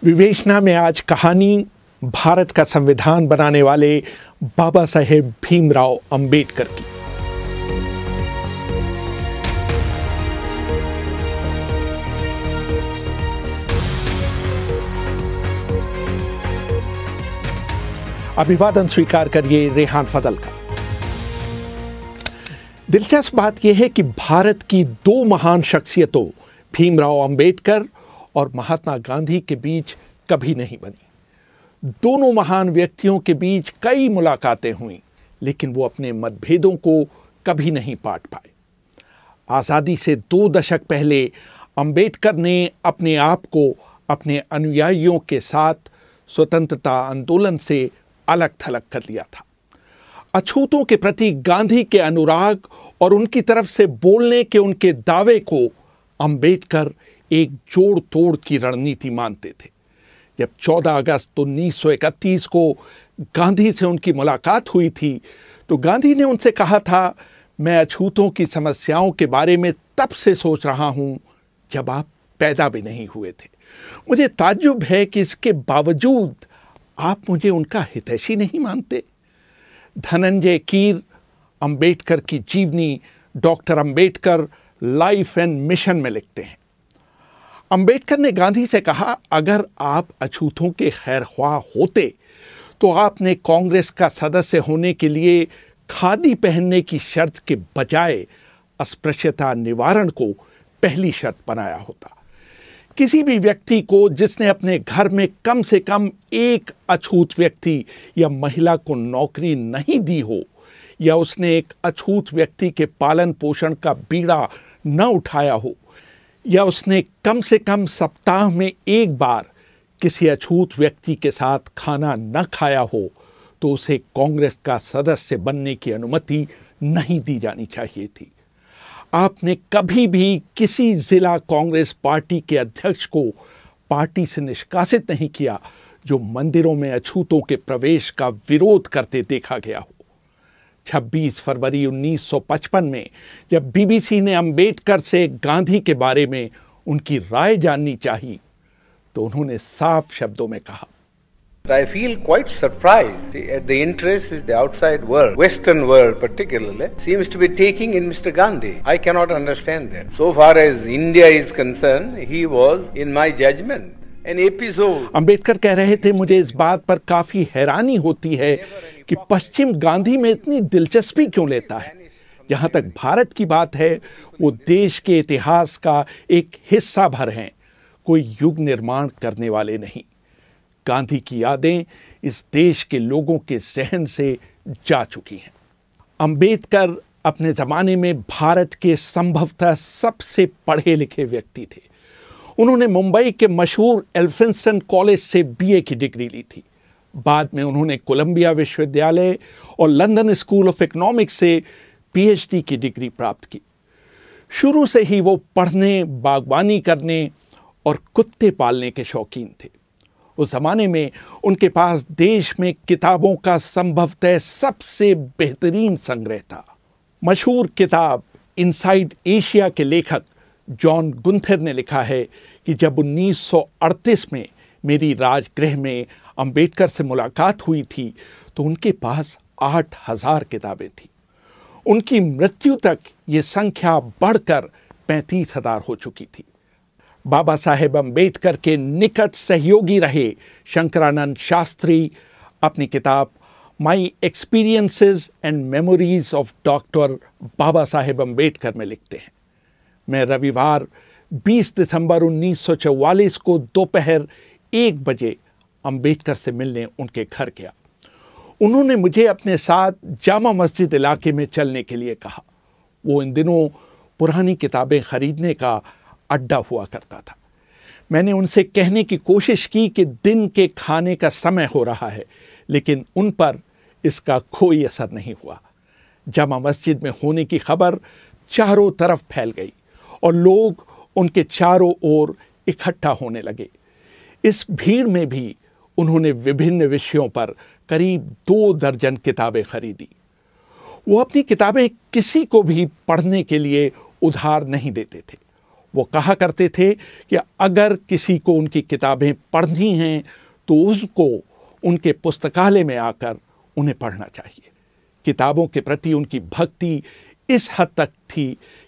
विवेचना में आज कहानी भारत का संविधान बनाने वाले बाबा साहेब भीमराव अंबेडकर की। अभिवादन स्वीकार करिए रेहान फजल का। दिलचस्प बात यह है कि भारत की दो महान शख्सियतों भीमराव अंबेडकर और महात्मा गांधी के बीच कभी नहीं बनी। दोनों महान व्यक्तियों के बीच कई मुलाकातें हुईं, लेकिन वो अपने मतभेदों को कभी नहीं पाट पाए। आज़ादी से 2 दशक पहले अंबेडकर ने अपने आप को अपने अनुयायियों के साथ स्वतंत्रता आंदोलन से अलग थलग कर लिया था। अछूतों के प्रति गांधी के अनुराग और उनकी तरफ से बोलने के उनके दावे को अंबेडकर एक जोड़ तोड़ की रणनीति मानते थे। जब 14 अगस्त 1931 को गांधी से उनकी मुलाकात हुई थी, तो गांधी ने उनसे कहा था, मैं अछूतों की समस्याओं के बारे में तब से सोच रहा हूं जब आप पैदा भी नहीं हुए थे। मुझे ताज्जुब है कि इसके बावजूद आप मुझे उनका हितैषी नहीं मानते। धनंजय कीर अंबेडकर की जीवनी doctor Ambedkar life and mission में लिखते हैं। अंबेडकर ने गांधी से कहा, अगर आप अछूतों के खैरख्वाह होते तो आपने कांग्रेस का सदस्य होने के लिए खादी पहनने की शर्त के बजाय अस्पृश्यता निवारण को पहली शर्त बनाया होता। किसी भी व्यक्ति को जिसने अपने घर में कम से कम एक अछूत व्यक्ति या महिला को नौकरी नहीं दी हो, या उसने एक अछूत व्यक्ति के पालन पोषण का बीड़ा न उठाया हो, या उसने कम से कम सप्ताह में एक बार किसी अछूत व्यक्ति के साथ खाना न खाया हो, तो उसे कांग्रेस का सदस्य बनने की अनुमति नहीं दी जानी चाहिए थी। आपने कभी भी किसी जिला कांग्रेस पार्टी के अध्यक्ष को पार्टी से निष्कासित नहीं किया जो मंदिरों में अछूतों के प्रवेश का विरोध करते देखा गया हो। 26 फरवरी 1955 में जब बीबीसी ने अंबेडकर से गांधी के बारे में उनकी राय जाननी चाहिए, तो उन्होंने साफ शब्दों में कहा, I feel quite surprised at the interest which the outside world, Western world particularly, seems to be taking in Mr. Gandhi. I cannot understand that. So far as India is concerned, he was, in my judgment, an episode. Ambedkar कह रहे थे, मुझे इस बात पर काफी हैरानी होती है कि पश्चिम गांधी में इतनी दिलचस्पी क्यों लेता है। जहां तक भारत की बात है, वो देश के इतिहास का एक हिस्सा भर हैं, कोई युग निर्माण करने वाले नहीं। गांधी की यादें इस देश के लोगों के जहन से जा चुकी हैं। अंबेडकर अपने ज़माने में भारत के संभवतः सबसे पढ़े लिखे व्यक्ति थे। उन्होंने मुंबई के मशहूर एल्फिंस्टन कॉलेज से बीए की डिग्री ली थी। बाद में उन्होंने कोलंबिया विश्वविद्यालय और लंदन स्कूल ऑफ इकोनॉमिक्स से पीएचडी की डिग्री प्राप्त की। शुरू से ही वो पढ़ने, बागवानी करने और कुत्ते पालने के शौकीन थे। उस जमाने में उनके पास देश में किताबों का संभवतः सबसे बेहतरीन संग्रह था। मशहूर किताब इनसाइड एशिया के लेखक जॉन गुंथर ने लिखा है कि जब 1938 में मेरी राजगृह में अंबेडकर से मुलाकात हुई थी, तो उनके पास 8000 किताबें थीं। उनकी मृत्यु तक ये संख्या बढ़कर 35,000 हो चुकी थी। बाबा साहेब अंबेडकर के निकट सहयोगी रहे शंकरानंद शास्त्री अपनी किताब my experiences and memories of doctor Baba Saheb Ambedkar में लिखते हैं, मैं रविवार 20 दिसंबर 1944 को दोपहर 1 बजे अंबेडकर से मिलने उनके घर गया। उन्होंने मुझे अपने साथ जामा मस्जिद इलाके में चलने के लिए कहा। वो इन दिनों पुरानी किताबें खरीदने का अड्डा हुआ करता था। मैंने उनसे कहने की कोशिश की कि दिन के खाने का समय हो रहा है, लेकिन उन पर इसका कोई असर नहीं हुआ। जामा मस्जिद में होने की खबर चारों तरफ फैल गई और लोग उनके चारों ओर इकट्ठा होने लगे। इस भीड़ में भी उन्होंने विभिन्न विषयों पर करीब 2 दर्जन किताबें खरीदी। वो अपनी किताबें किसी को भी पढ़ने के लिए उधार नहीं देते थे। वो कहा करते थे कि अगर किसी को उनकी किताबें पढ़नी हैं तो उसको उनके पुस्तकालय में आकर उन्हें पढ़ना चाहिए। किताबों के प्रति उनकी भक्ति इस हद तक थी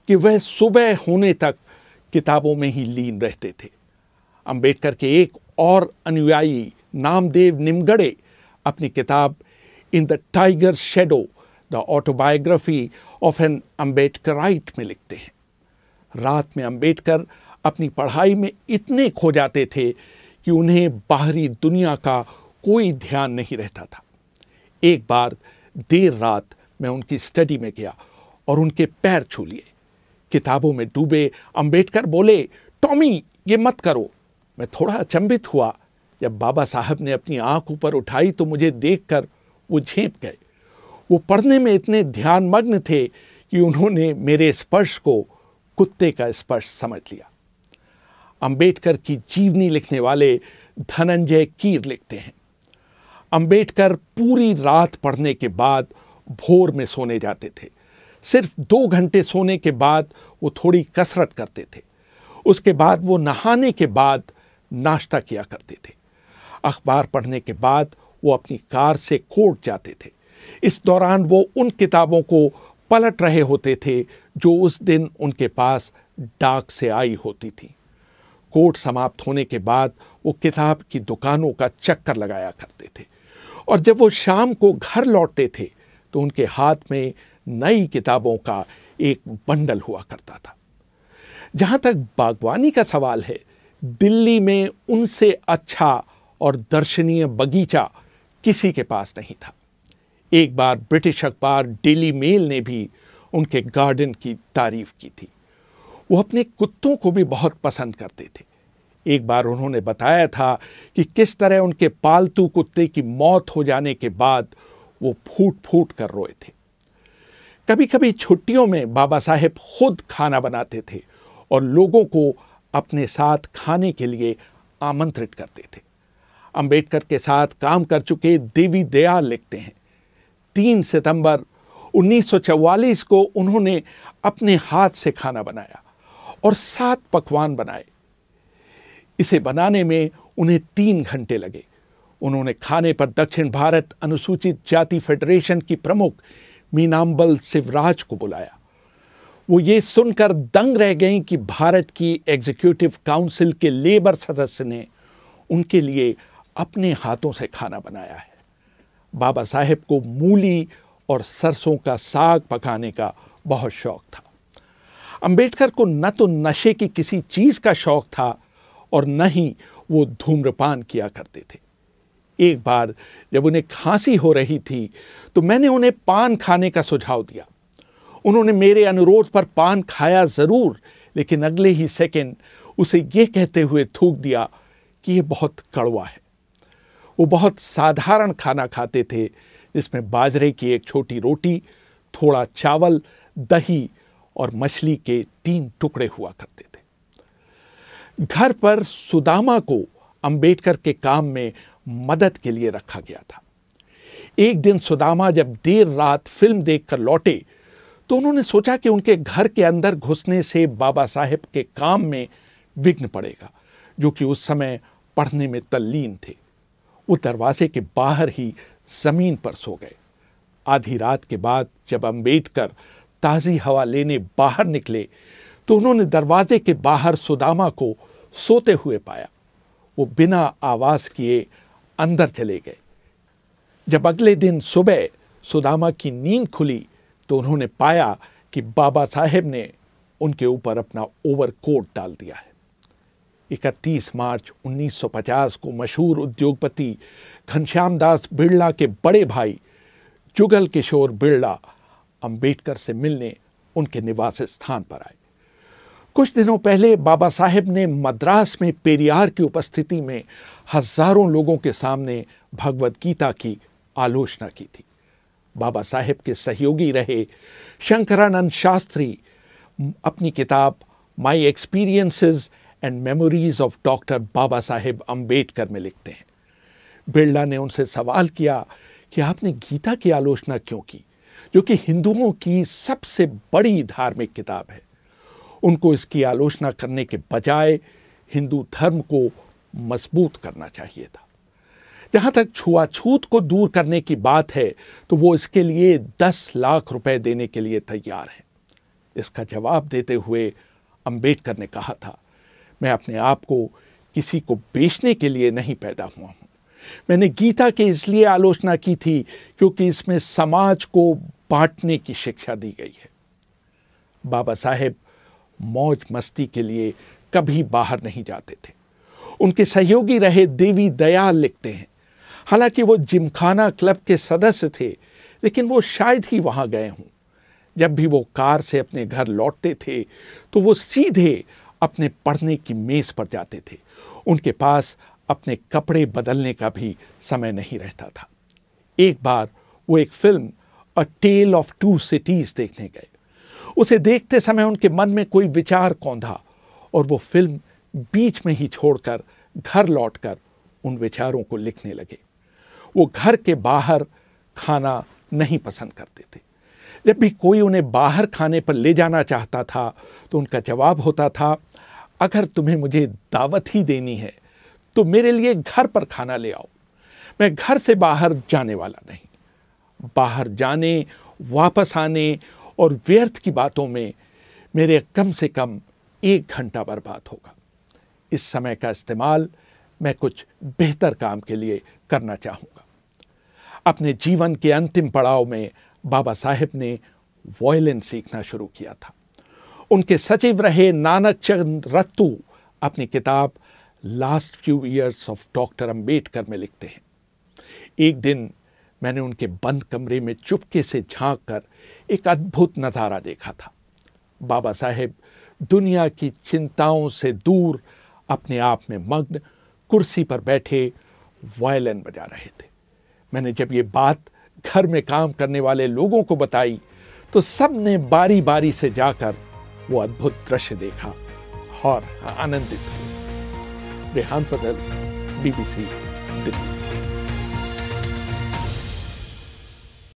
कि वह सुबह होने तक किताबों में ही लीन रहते थे। अंबेडकर के एक और अनुयायी नामदेव निमगड़े अपनी किताब in the tiger shadow the autobiography of an Ambedkarite में लिखते हैं, रात में अंबेडकर अपनी पढ़ाई में इतने खो जाते थे कि उन्हें बाहरी दुनिया का कोई ध्यान नहीं रहता था। एक बार देर रात मैं उनकी स्टडी में गया और उनके पैर छू लिए। किताबों में डूबे अंबेडकर बोले, टॉमी ये मत करो। मैं थोड़ा अचंभित हुआ। जब बाबा साहब ने अपनी आंख ऊपर उठाई तो मुझे देखकर वो झेंप गए। वो पढ़ने में इतने ध्यानमग्न थे कि उन्होंने मेरे स्पर्श को कुत्ते का स्पर्श समझ लिया। अंबेडकर की जीवनी लिखने वाले धनंजय कीर लिखते हैं, अंबेडकर पूरी रात पढ़ने के बाद भोर में सोने जाते थे। सिर्फ 2 घंटे सोने के बाद वो थोड़ी कसरत करते थे। उसके बाद वो नहाने के बाद नाश्ता किया करते थे। अखबार पढ़ने के बाद वो अपनी कार से कोर्ट जाते थे। इस दौरान वो उन किताबों को पलट रहे होते थे जो उस दिन उनके पास डाक से आई होती थी। कोर्ट समाप्त होने के बाद वो किताब की दुकानों का चक्कर लगाया करते थे और जब वो शाम को घर लौटते थे तो उनके हाथ में नई किताबों का एक बंडल हुआ करता था। जहां तक बागवानी का सवाल है, दिल्ली में उनसे अच्छा और दर्शनीय बगीचा किसी के पास नहीं था। एक बार ब्रिटिश अखबार डेली मेल ने भी उनके गार्डन की तारीफ की थी। वो अपने कुत्तों को भी बहुत पसंद करते थे। एक बार उन्होंने बताया था कि किस तरह उनके पालतू कुत्ते की मौत हो जाने के बाद वो फूट फूट कर रोए थे। कभी कभी छुट्टियों में बाबा साहेब खुद खाना बनाते थे और लोगों को अपने साथ खाने के लिए आमंत्रित करते थे। अंबेडकर के साथ काम कर चुके देवी दयाल लिखते हैं, 3 सितंबर 1944 को उन्होंने अपने हाथ से खाना बनाया और 7 पकवान बनाए। इसे बनाने में उन्हें 3 घंटे लगे। उन्होंने खाने पर दक्षिण भारत अनुसूचित जाति फेडरेशन की प्रमुख मीनाम्बल शिवराज को बुलाया। वो ये सुनकर दंग रह गईं कि भारत की एग्जीक्यूटिव काउंसिल के लेबर सदस्य ने उनके लिए अपने हाथों से खाना बनाया है। बाबा साहेब को मूली और सरसों का साग पकाने का बहुत शौक था। अंबेडकर को न तो नशे की किसी चीज का शौक था और न ही वो धूम्रपान किया करते थे। एक बार जब उन्हें खांसी हो रही थी तो मैंने उन्हें पान खाने का सुझाव दिया। उन्होंने मेरे अनुरोध पर पान खाया जरूर, लेकिन अगले ही सेकंड उसे यह कहते हुए थूक दिया कि यह बहुत कड़वा है। वो बहुत साधारण खाना खाते थे जिसमें बाजरे की एक छोटी रोटी, थोड़ा चावल, दही और मछली के 3 टुकड़े हुआ करते थे। घर पर सुदामा को अंबेडकर के काम में मदद के लिए रखा गया था। एक दिन सुदामा जब देर रात फिल्म देखकर लौटे तो उन्होंने सोचा कि उनके घर के अंदर घुसने से बाबा साहेब के काम में विघ्न पड़ेगा, जो कि उस समय पढ़ने में तल्लीन थे। वो दरवाजे के बाहर ही जमीन पर सो गए। आधी रात के बाद जब अंबेडकर ताज़ी हवा लेने बाहर निकले तो उन्होंने दरवाजे के बाहर सुदामा को सोते हुए पाया। वो बिना आवाज किए अंदर चले गए। जब अगले दिन सुबह सुदामा की नींद खुली तो उन्होंने पाया कि बाबा साहेब ने उनके ऊपर अपना ओवरकोट डाल दिया है। 31 मार्च 1950 को मशहूर उद्योगपति घनश्याम दास बिड़ला के बड़े भाई जुगल किशोर बिड़ला अंबेडकर से मिलने उनके निवास स्थान पर आए। कुछ दिनों पहले बाबा साहेब ने मद्रास में पेरियार की उपस्थिति में हजारों लोगों के सामने भगवद गीता की आलोचना की थी। बाबा साहेब के सहयोगी रहे शंकरानंद शास्त्री अपनी किताब my experiences and memories of doctor Baba Saheb Ambedkar में लिखते हैं। बिड़ला ने उनसे सवाल किया कि आपने गीता की आलोचना क्यों की, जो कि हिंदुओं की सबसे बड़ी धार्मिक किताब है। उनको इसकी आलोचना करने के बजाय हिंदू धर्म को मजबूत करना चाहिए था। जहां तक छुआछूत को दूर करने की बात है तो वो इसके लिए 10 लाख रुपए देने के लिए तैयार है। इसका जवाब देते हुए अंबेडकर ने कहा था, मैं अपने आप को किसी को बेचने के लिए नहीं पैदा हुआ हूं। मैंने गीता की इसलिए आलोचना की थी क्योंकि इसमें समाज को बांटने की शिक्षा दी गई है। बाबा साहेब मौज मस्ती के लिए कभी बाहर नहीं जाते थे। उनके सहयोगी रहे देवी दयाल लिखते हैं, हालांकि वो जिमखाना क्लब के सदस्य थे, लेकिन वो शायद ही वहां गए हों। जब भी वो कार से अपने घर लौटते थे तो वो सीधे अपने पढ़ने की मेज पर जाते थे। उनके पास अपने कपड़े बदलने का भी समय नहीं रहता था। एक बार वो एक film a tale of two cities देखने गए। उसे देखते समय उनके मन में कोई विचार कौंधा और वो फिल्म बीच में ही छोड़कर घर लौटकर उन विचारों को लिखने लगे। वो घर के बाहर खाना नहीं पसंद करते थे। जब भी कोई उन्हें बाहर खाने पर ले जाना चाहता था तो उनका जवाब होता था, अगर तुम्हें मुझे दावत ही देनी है तो मेरे लिए घर पर खाना ले आओ। मैं घर से बाहर जाने वाला नहीं। बाहर जाने, वापस आने और व्यर्थ की बातों में मेरे कम से कम 1 घंटा बर्बाद होगा। इस समय का इस्तेमाल मैं कुछ बेहतर काम के लिए करना चाहूँगा। अपने जीवन के अंतिम पड़ाव में बाबा साहेब ने वायलिन सीखना शुरू किया था। उनके सचिव रहे नानक चंद रत्तू अपनी किताब last few years of doctor Ambedkar में लिखते हैं, एक दिन मैंने उनके बंद कमरे में चुपके से झांक कर एक अद्भुत नज़ारा देखा था। बाबा साहेब दुनिया की चिंताओं से दूर अपने आप में मग्न कुर्सी पर बैठे वायलिन बजा रहे थे। मैंने जब ये बात घर में काम करने वाले लोगों को बताई तो सब ने बारी बारी से जाकर वो अद्भुत दृश्य देखा और आनंदित हुए। रेहान फजल, BBC, दिल्ली।